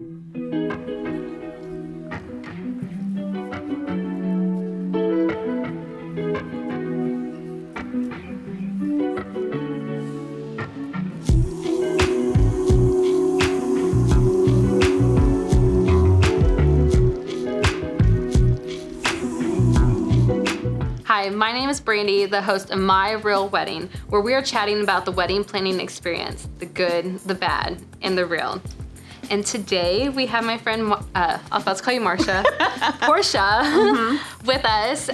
Hi, my name is Brandi, the host of My Real Wedding, where we are chatting about the wedding planning experience, the good, the bad, and the real. And today we have my friend, I was about to call you Marcia, Portia, with us.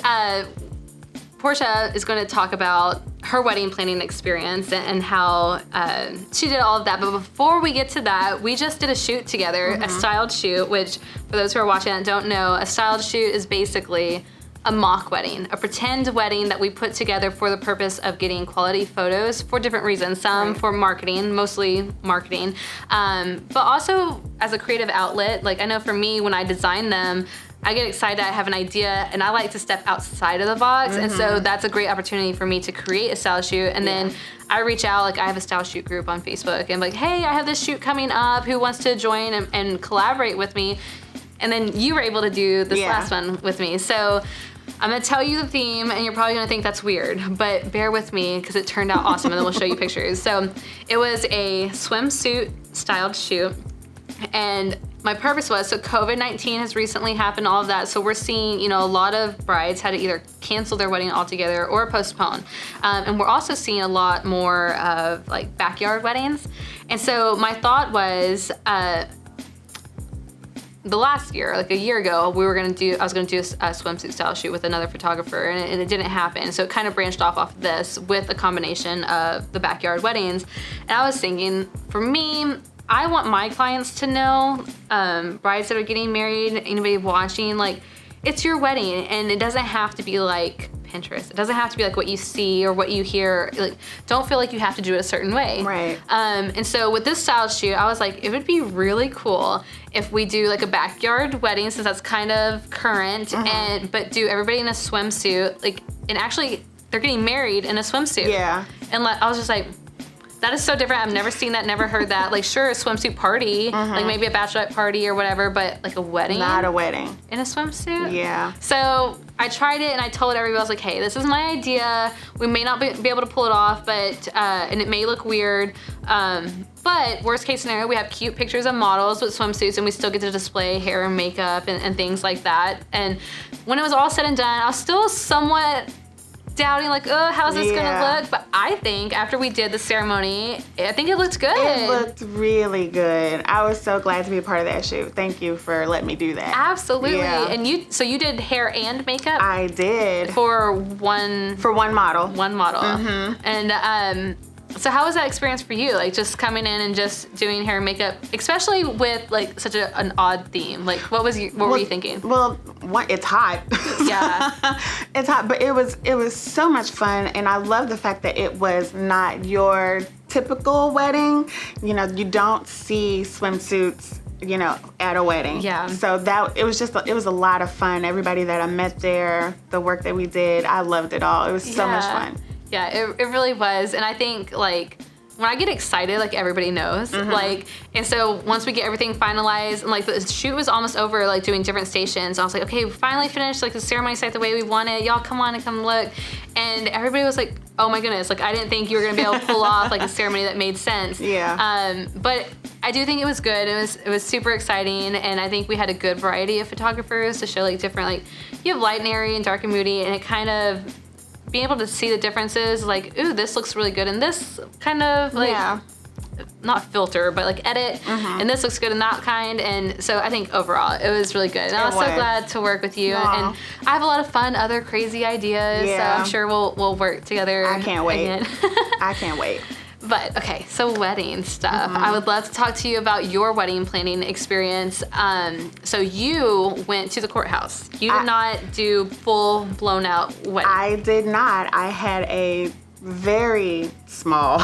Portia is going to talk about her wedding planning experience and how she did all of that. But before we get to that, we just did a shoot together, a styled shoot, which for those who are watching and don't know, a styled shoot is basically a mock wedding, a pretend wedding that we put together for the purpose of getting quality photos for different reasons. Some for marketing, mostly marketing, but also as a creative outlet. Like I know for me, when I design them, I get excited, I have an idea, and I like to step outside of the box. And so that's a great opportunity for me to create a style shoot. And then I reach out, like I have a style shoot group on Facebook, and like, hey, I have this shoot coming up, who wants to join and collaborate with me? And then you were able to do this last one with me. So I'm gonna tell you the theme, and you're probably gonna think that's weird, but bear with me because it turned out awesome, and then we'll show you pictures. So it was a swimsuit styled shoot, and my purpose was, so COVID-19 has recently happened, all of that, so we're seeing, you know, a lot of brides had to either cancel their wedding altogether or postpone. And we're also seeing a lot more of like backyard weddings. And so my thought was, the last year, like a year ago, I was gonna do a swimsuit style shoot with another photographer, and it didn't happen. So it kind of branched off this with a combination of the backyard weddings. And I was thinking, for me, I want my clients to know, brides that are getting married, anybody watching, like, it's your wedding, and it doesn't have to be like Pinterest. It doesn't have to be like what you see or what you hear. Like, don't feel like you have to do it a certain way. Right. And so with this style shoot, I was like, it would be really cool if we do like a backyard wedding, since that's kind of current, but do everybody in a swimsuit, like, and actually they're getting married in a swimsuit. Yeah. And I was just like, that is so different. I've never seen that, never heard that. Like, sure, a swimsuit party, like maybe a bachelorette party or whatever, but like a wedding? Not a wedding. In a swimsuit? Yeah. So I tried it, and I told everybody, I was like, hey, this is my idea. We may not be able to pull it off, but, and it may look weird, but worst case scenario, we have cute pictures of models with swimsuits, and we still get to display hair and makeup and things like that. And when it was all said and done, I was still somewhat doubting, like, oh, how's this gonna look? But I think after we did the ceremony, I think it looked good. It looked really good. I was so glad to be a part of that shoot. Thank you for letting me do that. Absolutely. Yeah. And you did hair and makeup? I did. For one model. One model. And so how was that experience for you? Like, just coming in and just doing hair and makeup, especially with like such an odd theme. Like, what were you thinking? Well, it's hot. Yeah. It's hot, but it was so much fun, and I love the fact that it was not your typical wedding. You know, you don't see swimsuits, you know, at a wedding. Yeah. So it was a lot of fun. Everybody that I met there, the work that we did, I loved it all. It was so much fun. Yeah, it really was. And I think, like, when I get excited, like, everybody knows. Like, and so once we get everything finalized, and like the shoot was almost over, like doing different stations, I was like, okay, we finally finished like the ceremony site the way we want it. Y'all come on and come look. And everybody was like, oh my goodness, like, I didn't think you were gonna be able to pull off like a ceremony that made sense. Yeah. But I do think it was good. It was super exciting, and I think we had a good variety of photographers to show like different, like, you have light and airy and dark and moody, and it kind of being able to see the differences, like, ooh, this looks really good, and this kind of like, not filter, but like edit, and this looks good in that kind. And so I think overall it was really good. And I was so glad to work with you. And I have a lot of fun, other crazy ideas. So I'm sure we'll work together. I can't wait. I can't wait. But okay, so wedding stuff. I would love to talk to you about your wedding planning experience. So you went to the courthouse. You did not do full blown out wedding. I did not. I had a very small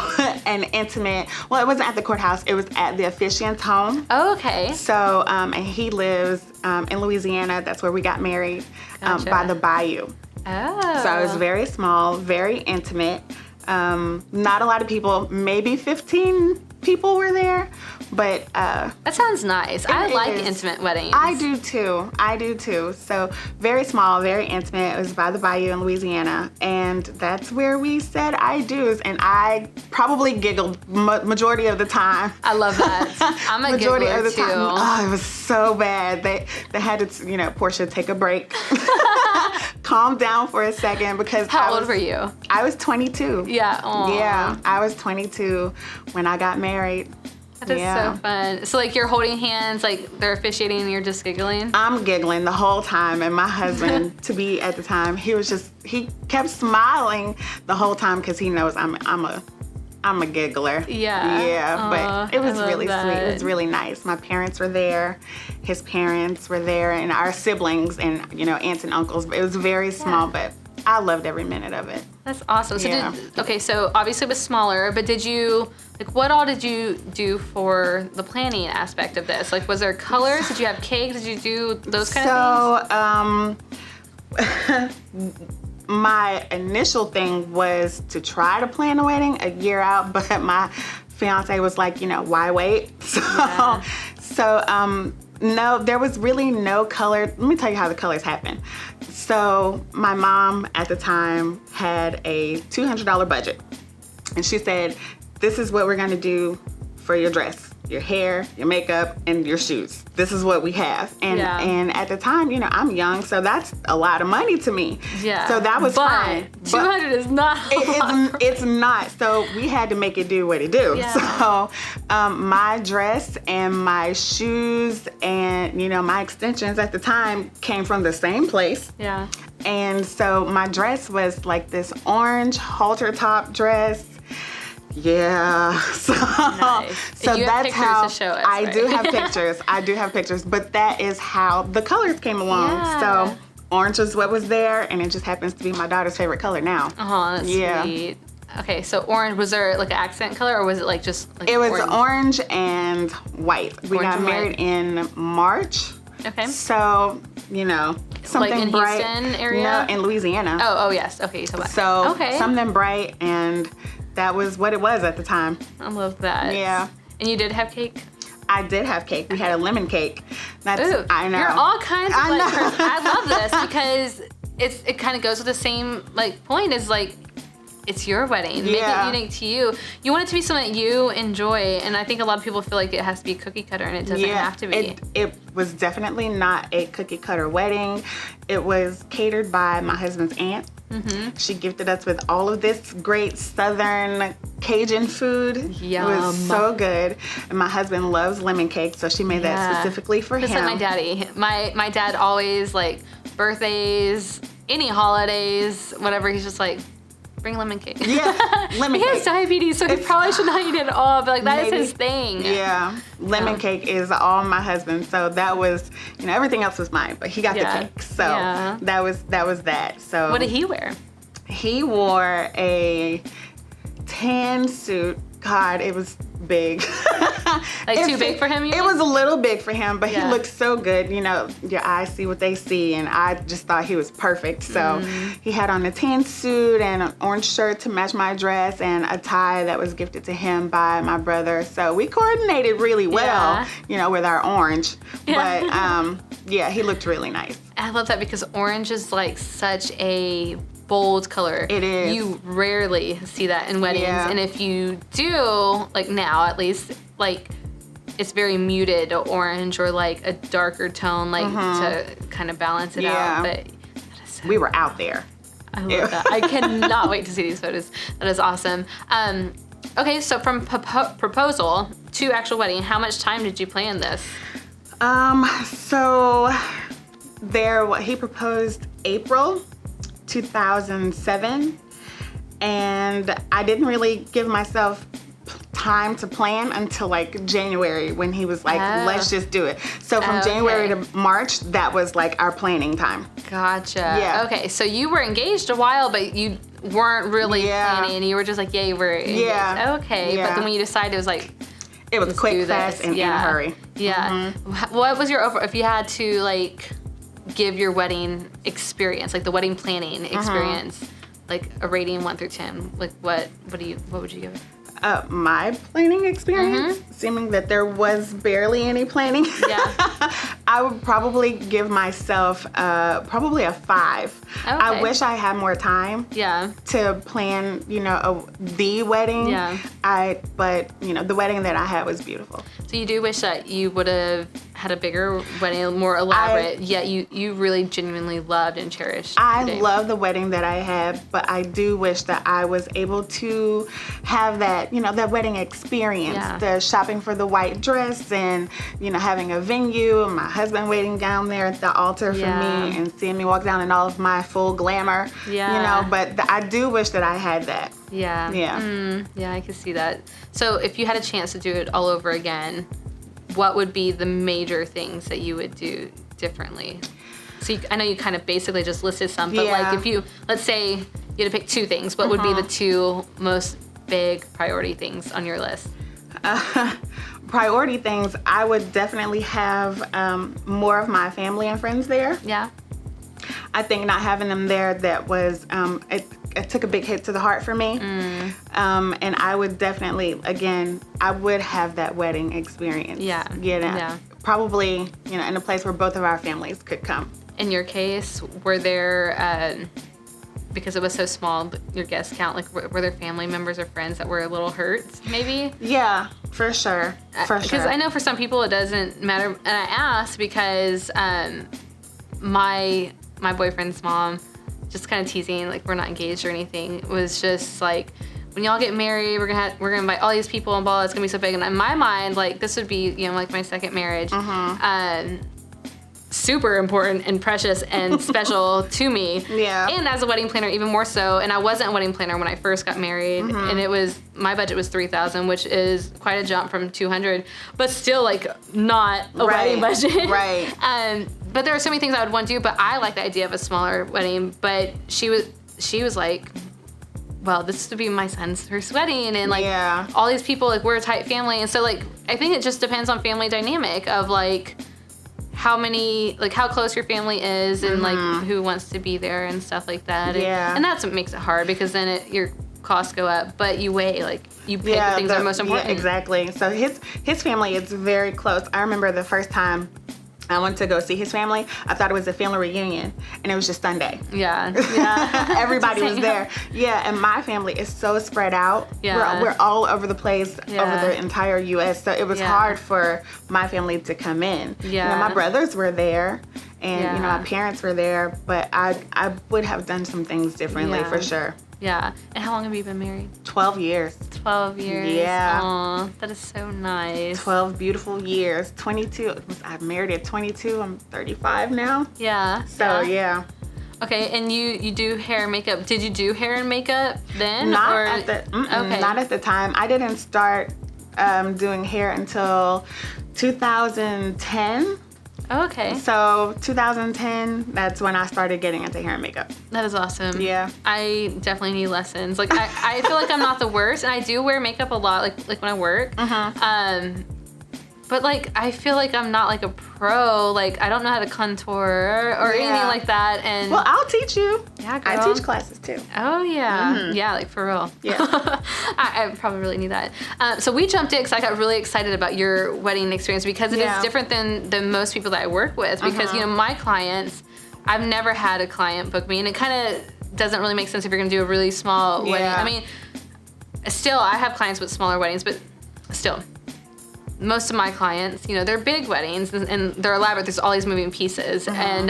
and intimate, well, it wasn't at the courthouse, it was at the officiant's home. Oh, okay. So, and he lives in Louisiana. That's where we got married, by the bayou. Oh. So it was very small, very intimate. Not a lot of people, maybe 15 people were there, But that sounds nice. I like is. intimate weddings. I do too. So very small, very intimate. It was by the bayou in Louisiana, and that's where we said I do's, and I probably giggled majority of the time. I love that. I'm a majority giggler of the too. time. Oh, it was so bad. They had to, Portia, take a break, calm down for a second, because How old were you? I was 22. Yeah. Aww. Yeah, I was 22 when I got married. That is so fun. So like you're holding hands, like they're officiating and you're just giggling? I'm giggling the whole time, and my husband, to be at the time, he kept smiling the whole time because he knows I'm a giggler. Yeah. Yeah, but it was really that. sweet. It was really nice. My parents were there, his parents were there, and our siblings and, aunts and uncles. It was very small, but I loved every minute of it. That's awesome. So Yeah. so obviously it was smaller, but what all did you do for the planning aspect of this? Like, was there colors? Did you have cake? Did you do those kind of things? My initial thing was to try to plan a wedding a year out, but my fiance was like, why wait? No, there was really no color. Let me tell you how the colors happened. So my mom at the time had a $200 budget, and she said, this is what we're gonna do for your dress, your hair, your makeup, and your shoes. This is what we have. And at the time, I'm young, so that's a lot of money to me. Yeah. So that was fine. $200 is not a lot. It's not. So we had to make it do what it do. Yeah. So my dress and my shoes and, my extensions at the time came from the same place. Yeah. And so my dress was like this orange halter top dress. Yeah. Nice. So you have that's how to show us, I right? do have pictures. I do have pictures, but that is how the colors came along. Yeah. So orange is what was there, and it just happens to be my daughter's favorite color now. Oh, that's sweet. Okay, so orange, was there like an accent color, or was it like just like It was orange and white. We got married in March. Okay. So, something like in bright. Houston area? No, in Louisiana. Oh, yes. Okay, you said that. So okay. something bright, and that was what it was at the time. I love that. Yeah. And you did have cake? I did have cake. We had a lemon cake. Ooh, I know. You're all kinds of I know. person. I love this because it kind of goes with the same point as like, it's your wedding. Make it unique to you. You want it to be something that you enjoy, and I think a lot of people feel like it has to be cookie cutter, and it doesn't have to be. It was definitely not a cookie cutter wedding. It was catered by my husband's aunt. Mm-hmm. She gifted us with all of this great Southern Cajun food. Yum. It was so good. And my husband loves lemon cake, so she made that specifically for him. Just like my daddy. My dad always, like, birthdays, any holidays, whatever, he's just like, bring lemon cake. Yeah, lemon cake. He has diabetes, so he probably should not eat it all, but like that is his thing. Yeah, lemon cake is all my husband. So that was, everything else was mine, but he got the cake. So that was that. So what did he wear? He wore a tan suit. God, it was big. Like too big for him? It was a little big for him, but he looked so good. Your eyes see what they see, and I just thought he was perfect. So he had on a tan suit and an orange shirt to match my dress, and a tie that was gifted to him by my brother. So we coordinated really well, with our orange. But he looked really nice. I love that because orange is like such a bold color. It is. You rarely see that in weddings. Yeah. And if you do, like now at least, like it's very muted orange or like a darker tone, like to kind of balance it out. But we were out there. I love that. I cannot wait to see these photos. That is awesome. Okay, so from proposal to actual wedding, how much time did you plan this? So he proposed April 2007, and I didn't really give myself time to plan until like January, when he was like, let's just do it. So from January to March, that was like our planning time. Gotcha. Yeah. Okay, so you were engaged a while, but you weren't really planning. You were just like, you were engaged. Yeah. Okay, but then when you decided, it was like, it was quick, fast, and in a hurry. Yeah. What was your if you had to like give your wedding experience, like the wedding planning experience, like a rating 1 through 10, like what would you give it? My planning experience, seeming that there was barely any planning. Yeah. I would probably give myself probably a 5. Okay. I wish I had more time. Yeah. To plan, the wedding. Yeah. But the wedding that I had was beautiful. So you do wish that you would have had a bigger wedding, more elaborate, yet you really genuinely loved and cherished I your day. love the wedding that I had, but I do wish that I was able to have that, that wedding experience, the shopping for the white dress and, having a venue and my husband waiting down there at the altar for me and seeing me walk down in all of my full glamour, but I do wish that I had that. Yeah. Yeah. Yeah, I could see that. So if you had a chance to do it all over again, what would be the major things that you would do differently? So I know you kind of basically just listed some, but like if you, let's say you had to pick 2 things, what would be the 2 most big priority things on your list? Priority things, I would definitely have more of my family and friends there. Yeah. I think not having them there, that was, it took a big hit to the heart for me. And I would definitely, again, I would have that wedding experience. Yeah. Probably, in a place where both of our families could come. In your case, were there, because it was so small, your guest count, like were there family members or friends that were a little hurt, maybe? Yeah, for sure. Because I know for some people it doesn't matter. And I asked because my boyfriend's mom, just kind of teasing, like we're not engaged or anything, was just like, when y'all get married, we're gonna invite all these people and blah, it's gonna be so big. And in my mind, like this would be, like my second marriage. Super important and precious and special to me. Yeah. And as a wedding planner, even more so. And I wasn't a wedding planner when I first got married, and my budget was $3,000, which is quite a jump from $200, but still like not a wedding budget. Right. But there are so many things I would want to do. But I like the idea of a smaller wedding. But she was like, well, this would be my son's first wedding, and like all these people, like we're a tight family, and so like I think it just depends on family dynamic of like how close your family is and like who wants to be there and stuff like that. And that's what makes it hard, because then your costs go up, but you weigh, like you pick the things that are most important. Yeah, exactly. So his family is very close. I remember the first time I went to go see his family, I thought it was a family reunion, and it was just Sunday. Yeah. Everybody was there. Yeah, and my family is so spread out. Yeah. We're all over the place, over the entire U.S., so it was hard for my family to come in. Yeah. My brothers were there, and my parents were there, but I would have done some things differently for sure. Yeah. And how long have you been married? 12 years. 12 years. Yeah. Aw, that is so nice. 12 beautiful years. 22. I married at 22. I'm 35 now. Yeah. So, yeah. Okay, and you do hair and makeup. Did you do hair and makeup then? Not at the time. I didn't start doing hair until 2010. Oh, okay. So 2010, that's when I started getting into hair and makeup. That is awesome. Yeah. I definitely need lessons. Like I feel like I'm not the worst, and I do wear makeup a lot, like when I work. But like I feel like I'm not like a pro. Like I don't know how to contour or anything like that. And well, I'll teach you. Yeah, girl. I teach classes too. Oh yeah, yeah, like for real. Yeah. I probably really need that. So we jumped in because I got really excited about your wedding experience, because it is different than most people that I work with. Because my clients, I've never had a client book me, and it kind of doesn't really make sense if you're gonna do a really small wedding. I mean, still I have clients with smaller weddings, but still. Most of my clients, they're big weddings and they're elaborate. There's all these moving pieces. And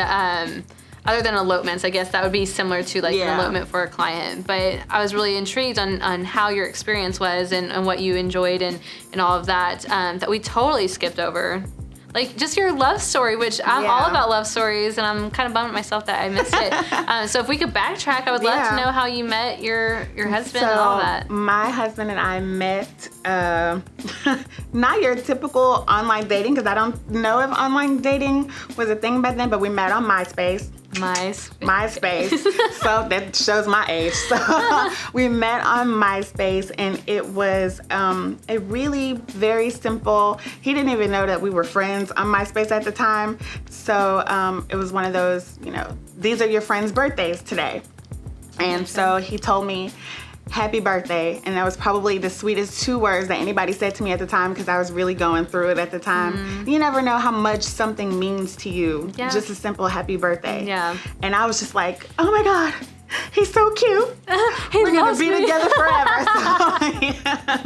other than elopements, I guess that would be similar to like an elopement for a client. But I was really intrigued on how your experience was and what you enjoyed and all of that, that we totally skipped over. Like just your love story, which I'm all about love stories, and I'm kind of bummed at myself that I missed it. So if we could backtrack, I would love to know how you met your husband and all that. My husband and I met, not your typical online dating, because I don't know if online dating was a thing back then, but we met on MySpace. MySpace. So that shows my age. So we met on MySpace, and it was a really very simple, he didn't even know that we were friends on MySpace at the time. So it was one of those, these are your friends' birthdays today. And so he told me, happy birthday. And that was probably the sweetest 2 words that anybody said to me at the time, because I was really going through it at the time. You never know how much something means to you. Yeah. Just a simple happy birthday. Yeah. And I was just like, oh my God, he's so cute. He We're gonna loves be me. together forever.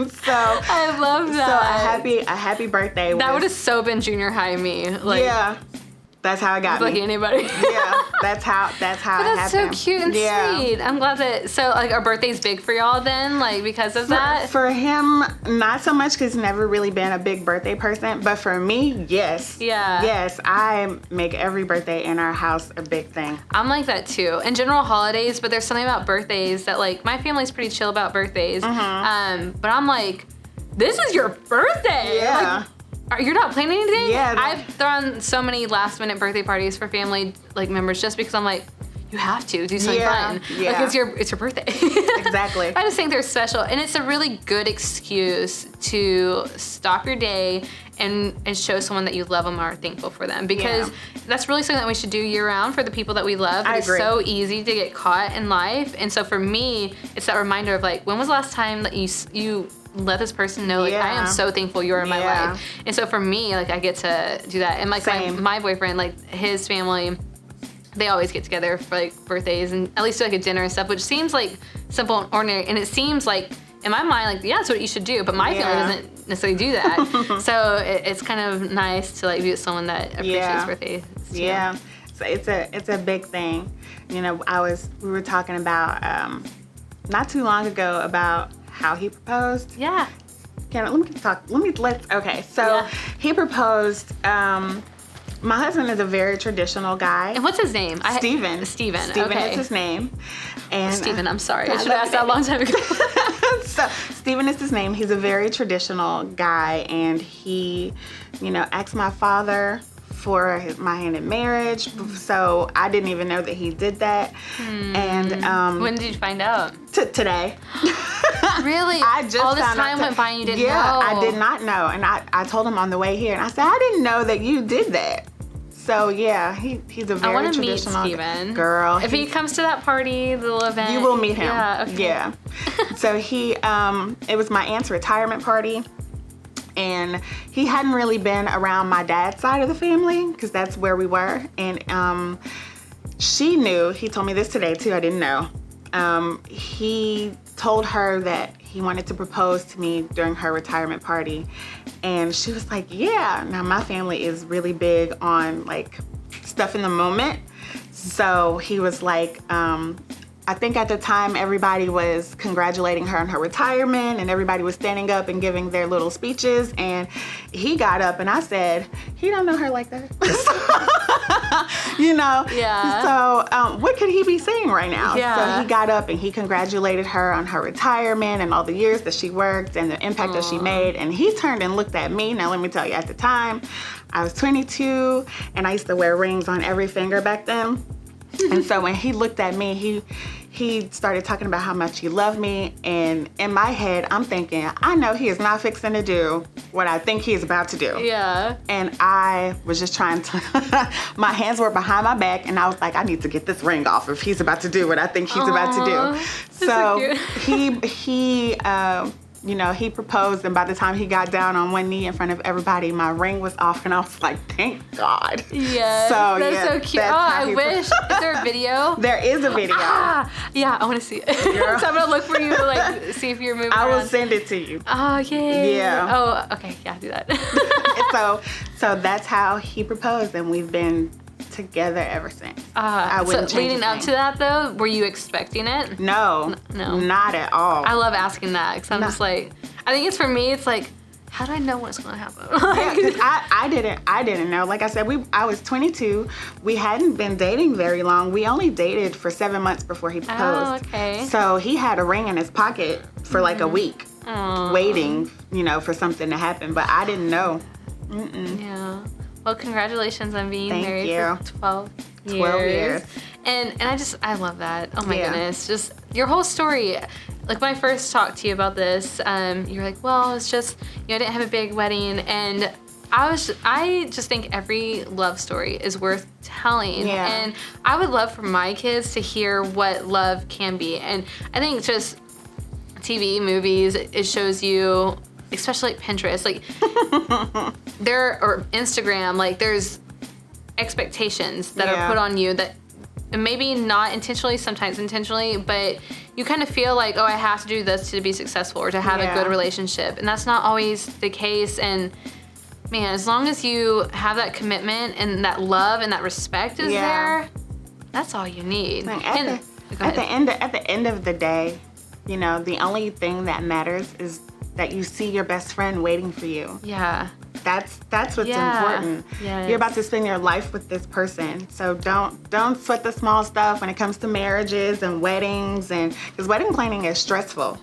So I love that. So a happy birthday. That would have so been junior high me. Like, yeah. That's how it got like me. anybody. Yeah, that's how But it that's so happened. cute and sweet. I'm glad that, so like our birthday's big for y'all then, like because of that? For him, not so much, because he's never really been a big birthday person. But for me, yes. Yeah. Yes, I make every birthday in our house a big thing. I'm like that too. In general, holidays, but there's something about birthdays that like, my family's pretty chill about birthdays. But I'm like, this is your birthday. Yeah. You're not planning anything? Yeah. I've thrown so many last minute birthday parties for family like members just because I'm like, you have to do something fun. Yeah. Like it's your birthday. Exactly. I just think they're special, and it's a really good excuse to stop your day and show someone that you love them or are thankful for them, because that's really something that we should do year round for the people that we love. I agree. It's so easy to get caught in life, and so for me, it's that reminder of like, when was the last time that you let this person know, like, I am so thankful you're in my life. And so for me, like, I get to do that. And like my boyfriend, like his family, they always get together for like birthdays and at least do like a dinner and stuff, which seems like simple and ordinary. And it seems like, in my mind, like, yeah, that's what you should do. But my family doesn't necessarily do that. So it's kind of nice to like be with someone that appreciates birthdays. Too. Yeah. So it's a big thing. You know, we were talking about not too long ago about how he proposed. Yeah. Okay. So he proposed. My husband is a very traditional guy. And what's his name? Steven. Steven, Steven okay. is his name. And Steven, I'm sorry. I should have asked that a long time ago. So Steven is his name. He's a very traditional guy, and he, asked my father for my hand in marriage. So I didn't even know that he did that. And when did you find out? Today. Really? I just all this found time out went by and you didn't know? Yeah, I did not know. And I told him on the way here, and I said, I didn't know that you did that. So yeah, he's a very I want to meet traditional Steven. girl. If he comes to that party, the little event. You will meet him. Yeah, okay. Yeah. So it was my aunt's retirement party, and he hadn't really been around my dad's side of the family, because that's where we were. And she knew, he told me this today too, I didn't know. He told her that he wanted to propose to me during her retirement party. And she was like, yeah. Now my family is really big on like stuff in the moment. So he was like, I think at the time everybody was congratulating her on her retirement, and everybody was standing up and giving their little speeches, and he got up, and I said, he don't know her like that. Yeah. So what could he be saying right now? Yeah. So he got up and he congratulated her on her retirement and all the years that she worked and the impact that she made. And he turned and looked at me. Now let me tell you, at the time I was 22 and I used to wear rings on every finger back then. And so when he looked at me, he started talking about how much he loved me. And in my head, I'm thinking, I know he is not fixing to do what I think he is about to do. Yeah. And I was just trying to, my hands were behind my back, and I was like, I need to get this ring off if he's about to do what I think he's about to do. So he proposed, and by the time he got down on one knee in front of everybody, my ring was off, and I was like, thank God. Yeah. So, that's so cute. I wish. Is there a video? There is a video. Yeah, I want to see it. So I'm going to look for you, like, see if you're moving I will around. send it to you. Oh, yay. Yeah. Oh, okay. Yeah, do that. So that's how he proposed, and we've been together ever since. I wouldn't change leading a up thing. to that, though, were you expecting it? No, not at all. I love asking that, because I'm just like, I think it's for me, it's like, how do I know what's going to happen? Yeah, because I didn't know. Like I said, I was 22. We hadn't been dating very long. We only dated for 7 months before he proposed. Oh, okay. So he had a ring in his pocket for like a week, waiting, for something to happen. But I didn't know. Yeah. Well, congratulations on being Thank married you. for 12 years. 12 years. And I love that. Oh my goodness. Just your whole story. Like when I first talked to you about this, you were like, well, it's just, I didn't have a big wedding. And I just think every love story is worth telling. Yeah. And I would love for my kids to hear what love can be. And I think just TV, movies, it shows you, especially like Pinterest, like or Instagram, like there's expectations that are put on you that maybe not intentionally, sometimes intentionally, but you kind of feel like, oh, I have to do this to be successful or to have a good relationship. And that's not always the case. And man, as long as you have that commitment and that love and that respect is there, that's all you need. Like at the end of the day, you know, the only thing that matters is that you see your best friend waiting for you. Yeah. That's what's important. Yes. You're about to spend your life with this person, so don't sweat the small stuff when it comes to marriages and weddings, and because wedding planning is stressful.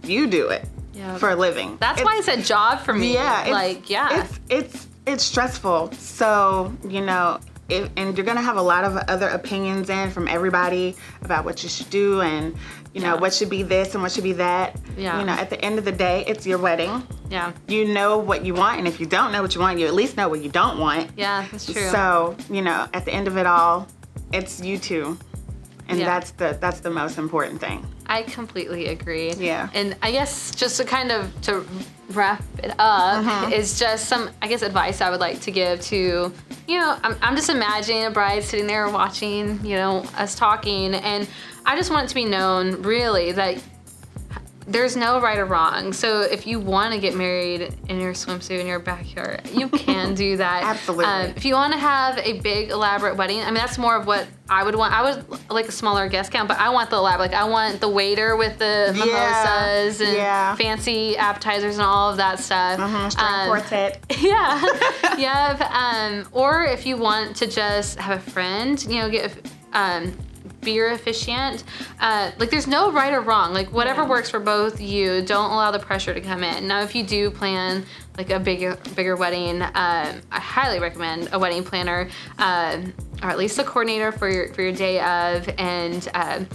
You do it for a living. That's why it's a job for me. Yeah, it's stressful. So you know, and you're gonna have a lot of other opinions from everybody about what you should do and you know what should be this and what should be that. Yeah. You know, at the end of the day, it's your wedding. Yeah. You know what you want, and if you don't know what you want, you at least know what you don't want. Yeah, that's true. So, you know, at the end of it all, it's you two. And that's the most important thing. I completely agree. Yeah. And I guess just to wrap it up is just some, I guess, advice I would like to give to, you know, I'm just imagining a bride sitting there watching, you know, us talking, and I just want it to be known really that there's no right or wrong. So if you want to get married in your swimsuit in your backyard, you can do that. Absolutely. If you want to have a big elaborate wedding, I mean, that's more of what I would want. I would like a smaller guest count, but I want the elaborate. Like I want the waiter with the mimosas and fancy appetizers and all of that stuff. String quartet. Yeah. Or if you want to just have a friend, you know, get beer officiant. Like there's no right or wrong. Like whatever works for both you. Don't allow the pressure to come in. Now, if you do plan like a bigger wedding, I highly recommend a wedding planner, or at least a coordinator for your day of. And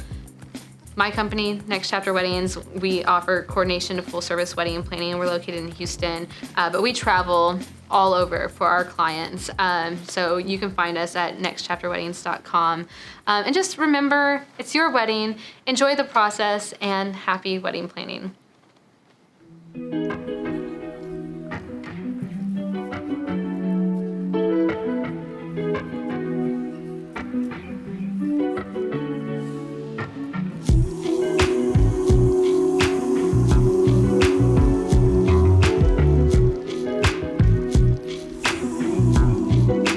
my company, Next Chapter Weddings, we offer coordination to full service wedding planning. We're located in Houston, but we travel all over for our clients. So you can find us at nextchapterweddings.com. And just remember, it's your wedding. Enjoy the process and happy wedding planning.